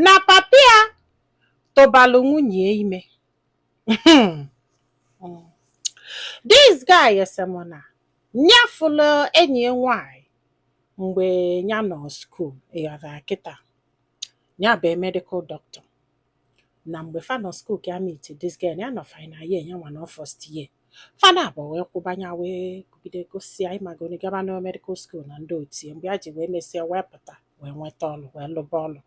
na papia tụbalụ nwunye ime. This guy esemona nyafụlụ enyi nwanyị mgbe ya nọ school ịghọtara kịta ya bụ medical doctor. Na mgbe fa nọ school ka meet this guy ya nọ final year ya nwa nọ first year. Fana abụ wee kwụbanya wee gụgide gosia ịmagoni gaba na medical school na ndị otie mgbe ya ji wee mesịa wee pụta wee nweta ọlụ wee lụba ọlụ.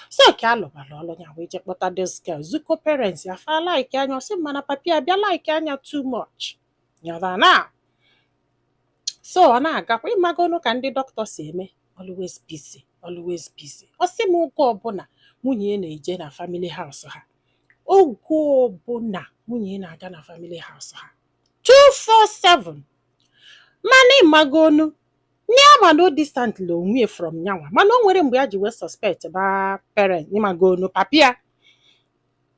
So ka alụbara ọlụ ya wee je kpọta this girl zuko parents ya fa like anya ọsị mana papi abịa like anya too much. Yọrọ na so ọ na-agakwa ịmagonu ka ndị dọkịta si eme always busy always busy. Ọ sị m oge ọbụla nwunye na-eje na family house ha, oge ọbụla nwunye na-aga na family house ha 247 mana ịmagonu n'ama no distantly onwe from nyanwa mana o nwere mgbe ya ji wee suspect ba parent ịmagonu papia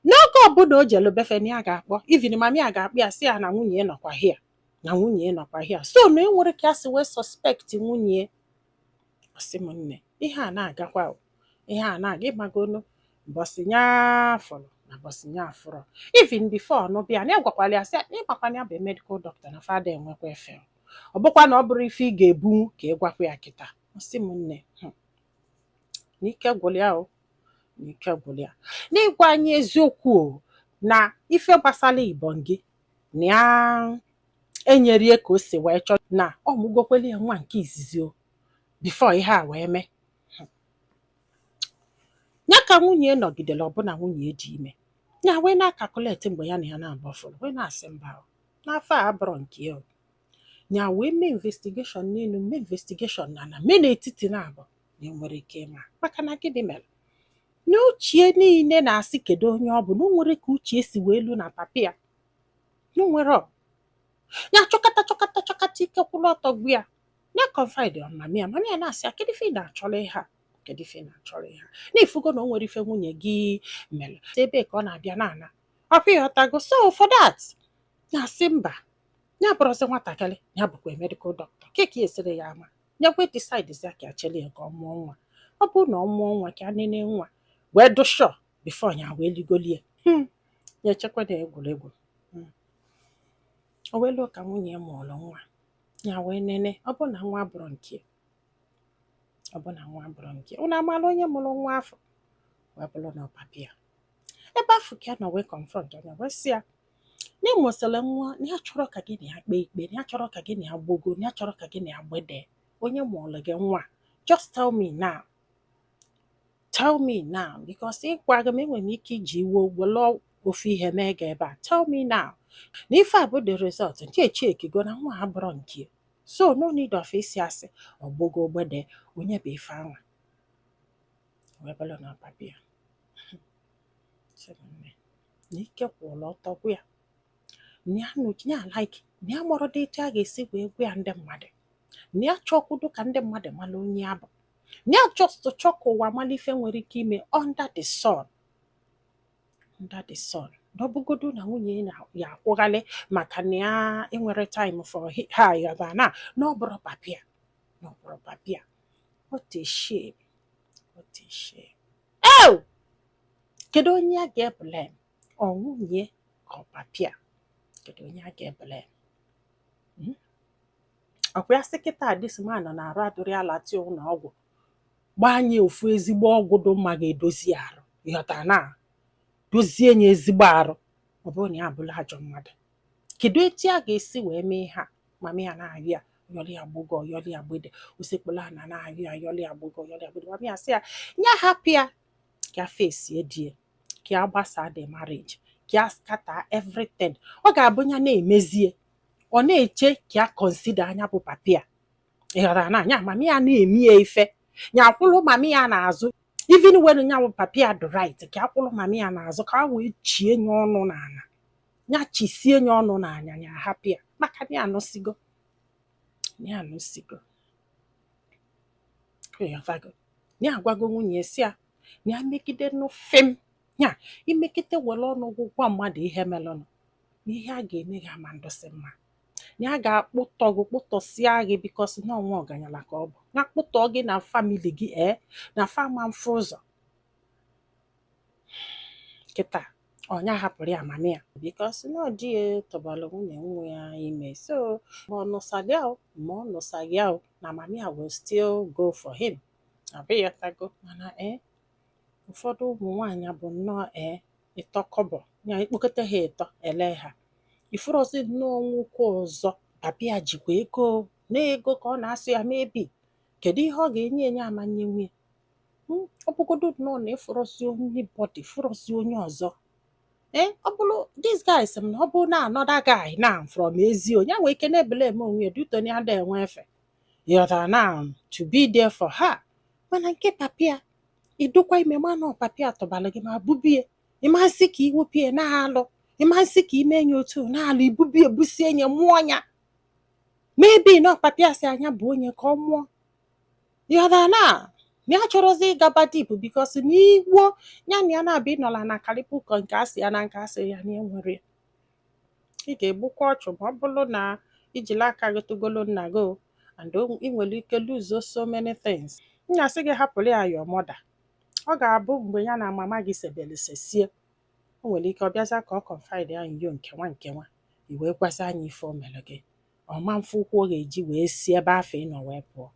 n'oge ọbụla o jelu befe na ya ga-akpọ even mami ya ga-akpọ ya sị ya na nwunye nọkwa here na nwunye nọkwa here. So na enwere ka ya si wee suspect nwunye. Ọsị m nne ihe a na-agakwa ihe a na-aga ịmagonu mbọsị nya fọrọ na mbọsị nya fọrọ even before no bịa na agwakwala ya sị ịgbakwana ya bụ medical doctor na fada enwekwa efe ọ bụkwa na ọ bụrụ ife ị ga-ebu ka ị gwakwa ya kịta. Ọsị m nne n'ike gwụrụ ya o n'ike gwụrụ ya n'ịgwa anyị eziokwu na ife gbasara Igbo gị na ya enyere ka o si wee chọọ na ọ mụgokwele ya nwa nke izizi o before ihe a wee mee. Ya ka nwunye nọgidere ọbụna nwunye ji ime ya wee na-akakuleti mgbe ya na ya na-agbafụrụ wee na-asị mba n'afọ a abụrụ nke ya ya wee mee investigeshọn n'elu mee investigeshọn na mee n'etiti na-abụ na enwere ike ịma maka na gịnị mere na uche niile na-asị kedu onye ọ bụ na o nwere ka uche si wee lu na papi ya na nwere ya chọkata ike kwụrụ ọtọ gbu ya ya confide on mami ya na-asị ya kedu ife ị na-achọrọ ihe a kedu ife ị na-achọrọ ihe a na-efugo na o nwere ife nwunye gị mere ebe ka ọ na-abịa na-ana ọkwa ịghọtago. So for that na-asị mba ya bụrụzi nwatakịrị ya bụkwa medical doctor keke esiri ya ama ya wee decide ya ka achịrị ya ka ọ mụọ nwa. Ọ bụrụ na ọ mụọ nwa ka a nene nwa wee dụshọ before ya wee ligolie ya echekwa na egwuregwu. O wee lụọ ka nwunye mụọrọ nwa ya wee nene ọ bụ na nwa abụrụ nke unu amala onye mụrụ nwa afọ wee bụrụ na papi ya. Ebe afọ ka nọ wee confront onye wee sị ya na ịmụsịrị nwa na ya chọrọ ka gị na ya kpee ikpe na ya chọrọ ka gị na ya gbogo na ya chọrọ ka gị na ya gbede onye mụọrọ gị nwa. Just tell me now because ịgwa gị m enwere ike iji iwe were ofu ihe mee gị ebe a. Tell me now na ife a bụ the result nke echekigo na nwa abụrụ nke. So no need of isi asị ọgbogo gbede onye bụ ife anwa wee bụrụ na papi ya. Na ike kwụrụ ọtọ gwa ya ya like na ya mụrụ dị etu a ga-esi wee gwa ya ndị mmadụ na ya chọkwudo ka ndị mmadụ mara onye ya bụ na ya just chọ ka ụwa mara ife nwere ike ime under the sun n'ọbụgodu na nwunye ya akwụghalị maka na ya enwere time for ha yọba na ọ bụrụ papi ya. What a shame. Kedu onye a ga-ebele ọ nwunye ka ọ papi ya? Kedu onye a ga-ebele? Ọkwa ya sị kịta this man na-arụ adụrị ala ti ụlọ ọgwụ gbanye ofu ezigbo ọgwụ dị mma ga-edozi arụ ịghọta na dozie nye ezigbo arụ ọ bụrụ na ya abụla ajọ mmadụ. Kedu etu a ga-esi wee mee ha mami ya na-ayọ ya yọrọ ya gbogo yọrọ ya gbede osekpụla na na-ayọ ya yọrọ ya gbogo yọrọ ya gbede mami ya sị ya nya hapụ ya ka face edie ka ya gbasa the marriage ka ya scatter everything. Ọ ga-abụ ya na-emezie ọ na-eche ka ya consider anya bụ papi ya ịghọrọ na anya mami ya na-emi ya ife nya akwụrụ mami ya n'azụ even when nya bụ papi ya do right ka akwụrụ mami ya n'azụ ka wee chie nya ọnụ n'ala nya chisie nya ọnụ n'anya nya hapụ ya maka na ya anụsigo ya agwago nwunye si ya na ya megide n'ofem ya imekite were ọnụ gwụgwa mmadụ ihe melụnụ na ihe a ga-eme gị ama ndụsị mma na ya ga-akpụtọ gị kpụtọsịa gị bikos na ọnwa ọganyala ka ọ bụ na kpụtọ gị na famili gị na fama mfe ụzọ kịta ọnya hapụrụ ya mami ya because na ọ dị tọbara nwunye nwa ya ime so ma ọ nụsaghị ya ma ọ nụsaghị ya na mami ya will still go for him abịghọtago mana ụfọdụ ụmụ nwaanyị bụ nnọọ ịtọ kọbọ ya ikpokọta ha ịtọ ele ha ifụrọzi nnọọ nwoke ọzọ papịa jikwa ego na ego ka ọ na-asị ya mebi kedu ihe ọ ga-enye enye amanye nwunye ọ bụgodo nnọọ na ịfụrọzi onye bọdị fụrọzi onye ọzọ ọ bụrụ this guy sị m na ọ bụ na another guy na from ezi onye nwere ike na-ebele eme onwe ya dutoni ada enwe efe yọtara na to be there for her mana nke papịa idukwa ime mana papịa tọbara gị ma bubie ịmasị ka iwepie na-alụ ịmasị ka ime enye otu na-alụ ibubie busie enye mụọ ya maybe na papịa si anya bụ onye ka ọ mụọ yọtara na ya chọrọzi ịgaba deep because n'igbo ya na ya na-abịa ịnọla na kalipụkọ nke asị ya na nke asị ya na enwere ị ga-egbukwa ọchụ ma ọ bụrụ na ijila aka gị togolo nna gị and ị nwere ike lose so many things nna sị gị hapụrụ ya your mother ọ ga-abụ mgbe ya na mama gị sebelisesie o nwere ike ọ bịaza ka ọ confide ya nyo nkewa i wee gwazi anya ife o mere gị ọma mfe ụkwụ ọ ga-eji wee si ebe afọ ị nọ wee pụọ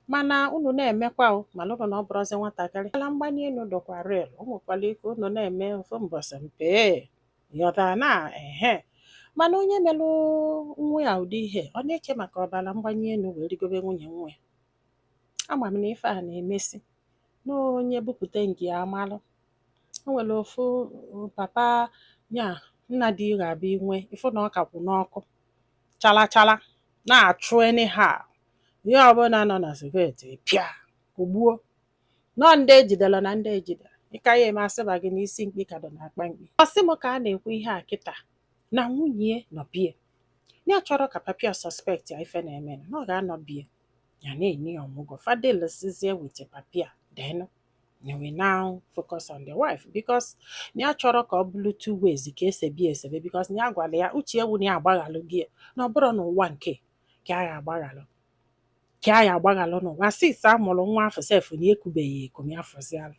mana unu na-emekwa mana ụlọ na ọ bụrụzi nwatakịrị ala mgbanye elu dọkwa rel o nwekwara ike unu na-eme ofu mbọsị mpe yọta na mana onye melụ nwa ya ụdị ihe ọ na-eche maka ọbara mgbanye elu wee rigobe nwunye nwa ya ama m na ife a na-emesi na onye bupụta ngị amalụ o nwere ofu papa nya nna dị ga-abịa inwe ifu na ọ kakwụ n'ọkụ chalachala na-achụ anyhow ihe ọbụla nọ na sekuriti pịa ogbuo nọ ndị ejidere na ndị ejidere ịka ya eme asịba gị n'isi mkpi ka dọ na-akpa mkpi ọsị m ka a na-ekwu ihe a kịta na nwunye nọbie ya chọrọ ka papịa suspect ya ife na-eme na ọ ga-anọbie ya na-enye ya ọmụgwọ fadelesizie with papịa then we now focus on the wife because ya chọrọ ka ọ bụrụ two ways ka esebi esebe because ya gwara ya uche ewu na ya agbaghalụ gị na ọ bụrụ n'ụwa nke ka a ya agbaghalụ n'ụwa sis amụrụ nwa afọ sef na ekubeghị eku ya afọzialụ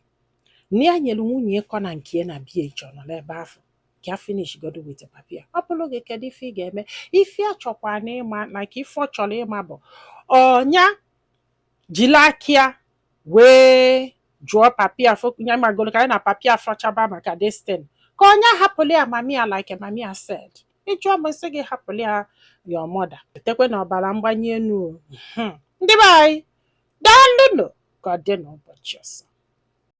na ya nyere nwunye ịkọ na nke na bie chọ nọ n'ebe afọ ka ya finish godo with papịa ọ bụrụ gị kedu ife ị ga-eme ife a chọkwa na ịma like ife ọ chọrọ ịma bụ ọnya jiri akịa wee jụọ papịa ya magoro ka anyị na papịa fọchaba maka destin ka ọnya hapụrụ ya mamia like mamia said ịjụọ m sị gị hapụrụ ya your mother etekwe na ọbara mgbanye elu ndị be anyị daalụnụ ka ọ dị n'ụbọchị ọzọ.